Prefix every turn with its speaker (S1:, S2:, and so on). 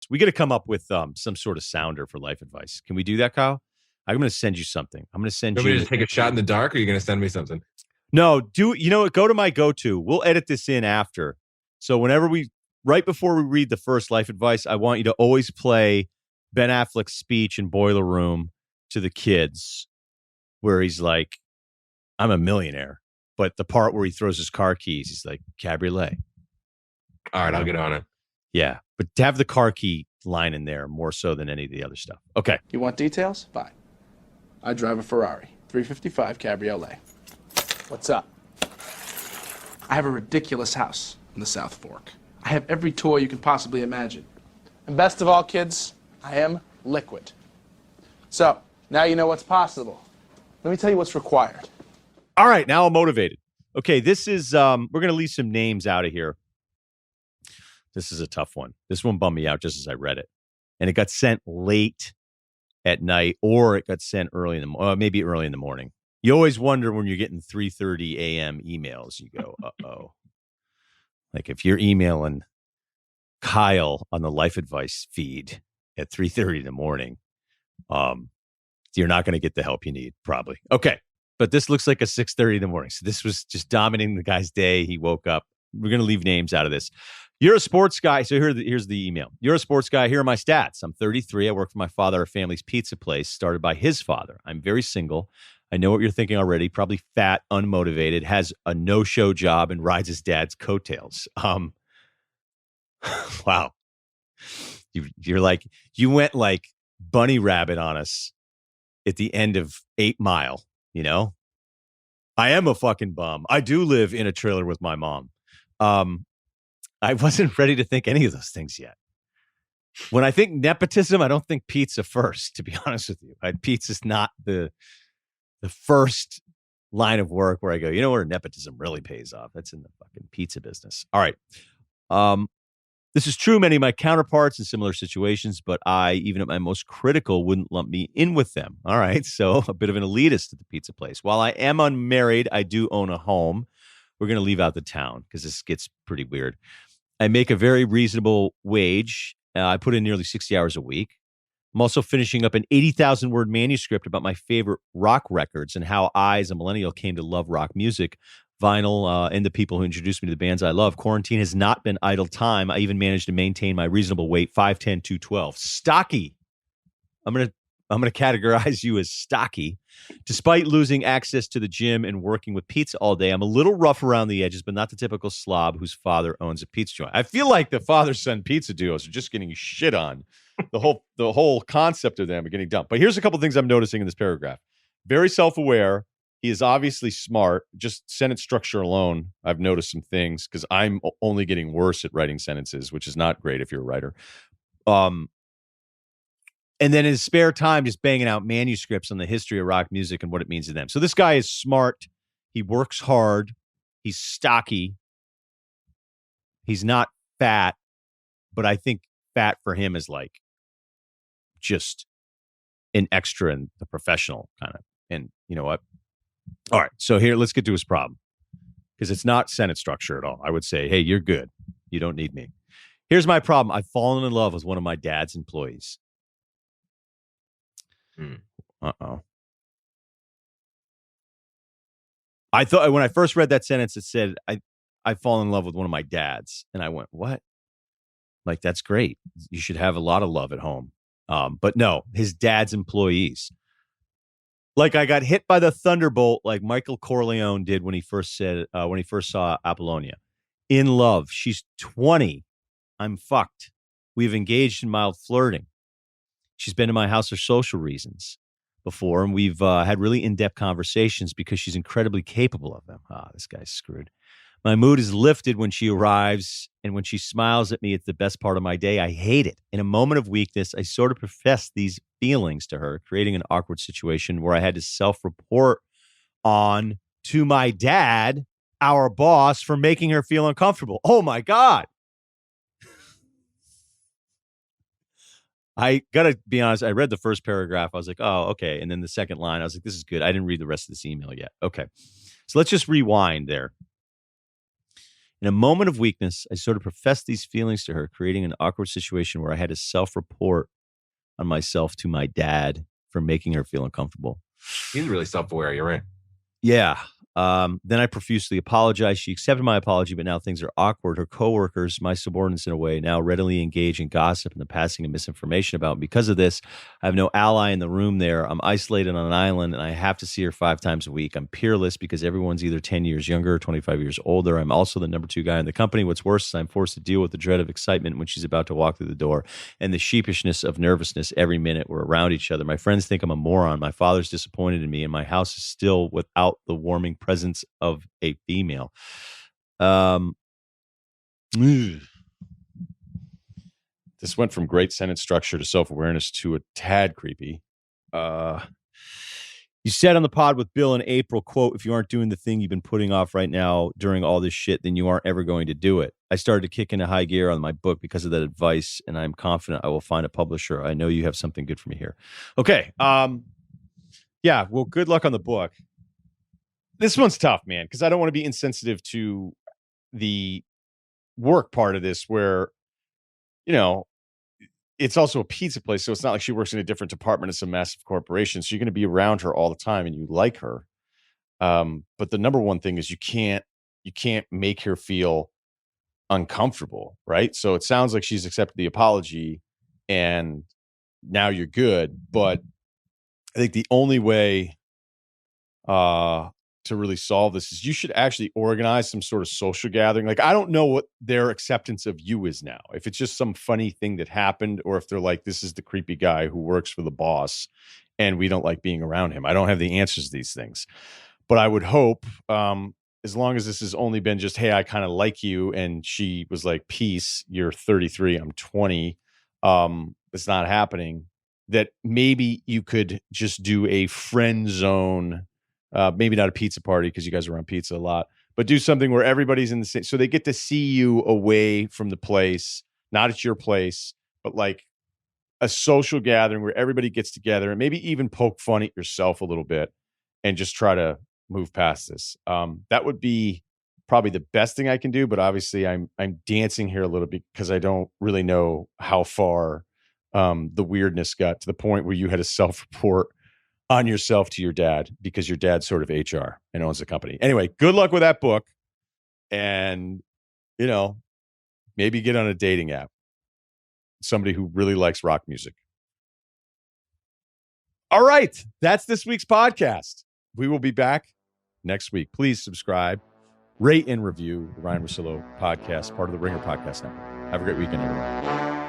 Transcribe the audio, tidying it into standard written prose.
S1: We got to come up with some sort of sounder for life advice. Can we do that, Kyle? I'm going to send you something. I'm going to send
S2: you. Want me to take a shot in the dark, or are you going to send me something?
S1: No, you know what? Go to my go-to. We'll edit this in after. So right before we read the first life advice, I want you to always play Ben Affleck's speech in Boiler Room to the kids, where he's like, "I'm a millionaire," but the part where he throws his car keys, he's like, "Cabriolet."
S2: All right, I'll get on it.
S1: Yeah, but to have the car key line in there more so than any of the other stuff. Okay.
S3: You want details? Fine. I drive a Ferrari 355 Cabriolet. What's up? I have a ridiculous house in the South Fork. I have every toy you can possibly imagine. And best of all, kids, I am liquid. So, now you know what's possible. Let me tell you what's required.
S1: All right, now I'm motivated. Okay, this is, we're going to leave some names out of here. This is a tough one. This one bummed me out just as I read it. And it got sent late at night, or it got sent maybe early in the morning. You always wonder when you're getting 3:30 a.m. emails. You go, uh-oh. Like if you're emailing Kyle on the life advice feed at 3:30 in the morning, you're not going to get the help you need, probably. Okay, but this looks like a 6:30 in the morning. So this was just dominating the guy's day. He woke up. We're going to leave names out of this. You're a sports guy. So here's the email. You're a sports guy. Here are my stats. I'm 33. I work for my father, a family's pizza place started by his father. I'm very single. I know what you're thinking already. Probably fat, unmotivated, has a no-show job, and rides his dad's coattails. Wow. You're like, you went like bunny rabbit on us at the end of 8 Mile, you know? I am a fucking bum. I do live in a trailer with my mom. I wasn't ready to think any of those things yet. When I think nepotism, I don't think pizza first, to be honest with you. Pizza's not the first line of work where I go, you know where nepotism really pays off? That's in the fucking pizza business. All right. This is true. Many of my counterparts in similar situations, but I, even at my most critical, wouldn't lump me in with them. All right. So a bit of an elitist at the pizza place. While I am unmarried, I do own a home. We're going to leave out the town because this gets pretty weird. I make a very reasonable wage. I put in nearly 60 hours a week. I'm also finishing up an 80,000 word manuscript about my favorite rock records and how I, as a millennial, came to love rock music, vinyl, and the people who introduced me to the bands I love. Quarantine has not been idle time. I even managed to maintain my reasonable weight, 5'10", 212. Stocky. I'm going to categorize you as stocky. Despite losing access to the gym and working with pizza all day, I'm a little rough around the edges, but not the typical slob whose father owns a pizza joint. I feel like the father-son pizza duos are just getting shit on. The whole concept of them are getting dumped. But here's a couple things I'm noticing in this paragraph. Very self-aware. He is obviously smart. Just sentence structure alone, I've noticed some things because I'm only getting worse at writing sentences, which is not great if you're a writer. And then in his spare time, just banging out manuscripts on the history of rock music and what it means to them. So this guy is smart. He works hard. He's stocky. He's not fat, but I think fat for him is like just an extra in the professional kind of. And you know what? All right. So here, let's get to his problem because it's not sentence structure at all. I would say, hey, you're good. You don't need me. Here's my problem. I've fallen in love with one of my dad's employees. Uh-oh. I thought when I first read that sentence, it said, I've fallen in love with one of my dads. And I went, what? Like, that's great. You should have a lot of love at home. But no, his dad's employees. Like I got hit by the thunderbolt like Michael Corleone did when he first saw Apollonia. In love. She's 20. I'm fucked. We've engaged in mild flirting. She's been to my house for social reasons before, and we've had really in-depth conversations because she's incredibly capable of them. This guy's screwed. My mood is lifted when she arrives, and when she smiles at me, it's the best part of my day. I hate it. In a moment of weakness, I sort of professed these feelings to her, creating an awkward situation where I had to self-report on to my dad, our boss, for making her feel uncomfortable. Oh, my God. I got to be honest. I read the first paragraph. I was like, oh, okay. And then the second line, I was like, this is good. I didn't read the rest of this email yet. Okay. So let's just rewind there. In a moment of weakness, I sort of professed these feelings to her, creating an awkward situation where I had to self-report on myself to my dad for making her feel uncomfortable.
S2: He's really self-aware. You're right.
S1: Yeah. Then I profusely apologized. She accepted my apology, but now things are awkward. Her coworkers, my subordinates in a way, now readily engage in gossip and the passing of misinformation about me. Because of this, I have no ally in the room there. I'm isolated on an island, and I have to see her 5 times a week. I'm peerless because everyone's either 10 years younger or 25 years older. I'm also the number 2 guy in the company. What's worse is I'm forced to deal with the dread of excitement when she's about to walk through the door and the sheepishness of nervousness every minute we're around each other. My friends think I'm a moron. My father's disappointed in me, and my house is still without the warming presence of a female. This went from great sentence structure to self-awareness to a tad creepy. You said on the pod with Bill in April, quote, if you aren't doing the thing you've been putting off right now during all this shit, then you aren't ever going to do it. I started to kick into high gear on my book because of that advice, and I'm confident I will find a publisher. I know you have something good for me here. Okay. Yeah, well, good luck on the book. This one's tough, man, because I don't want to be insensitive to the work part of this where, you know, it's also a pizza place. So it's not like she works in a different department of some massive corporation. So you're going to be around her all the time and you like her. But the number one thing is you can't make her feel uncomfortable, right? So it sounds like she's accepted the apology and now you're good. But I think the only way to really solve this is you should actually organize some sort of social gathering. Like, I don't know what their acceptance of you is now. If it's just some funny thing that happened, or if they're like, this is the creepy guy who works for the boss and we don't like being around him. I don't have the answers to these things. But I would hope, as long as this has only been just, hey, I kind of like you. And she was like, peace, you're 33, I'm 20. It's not happening. That maybe you could just do a friend zone. Maybe not a pizza party because you guys are on pizza a lot, but do something where everybody's in the same, so they get to see you away from the place, not at your place, but like a social gathering where everybody gets together and maybe even poke fun at yourself a little bit and just try to move past this. That would be probably the best thing I can do, but obviously I'm dancing here a little bit because I don't really know how far the weirdness got to the point where you had a self-report on yourself to your dad because your dad's sort of HR and owns the company. Anyway, good luck with that book. And, you know, maybe get on a dating app. Somebody who really likes rock music. All right. That's this week's podcast. We will be back next week. Please subscribe, rate, and review the Ryen Russillo podcast, part of the Ringer Podcast Network. Have a great weekend, everyone.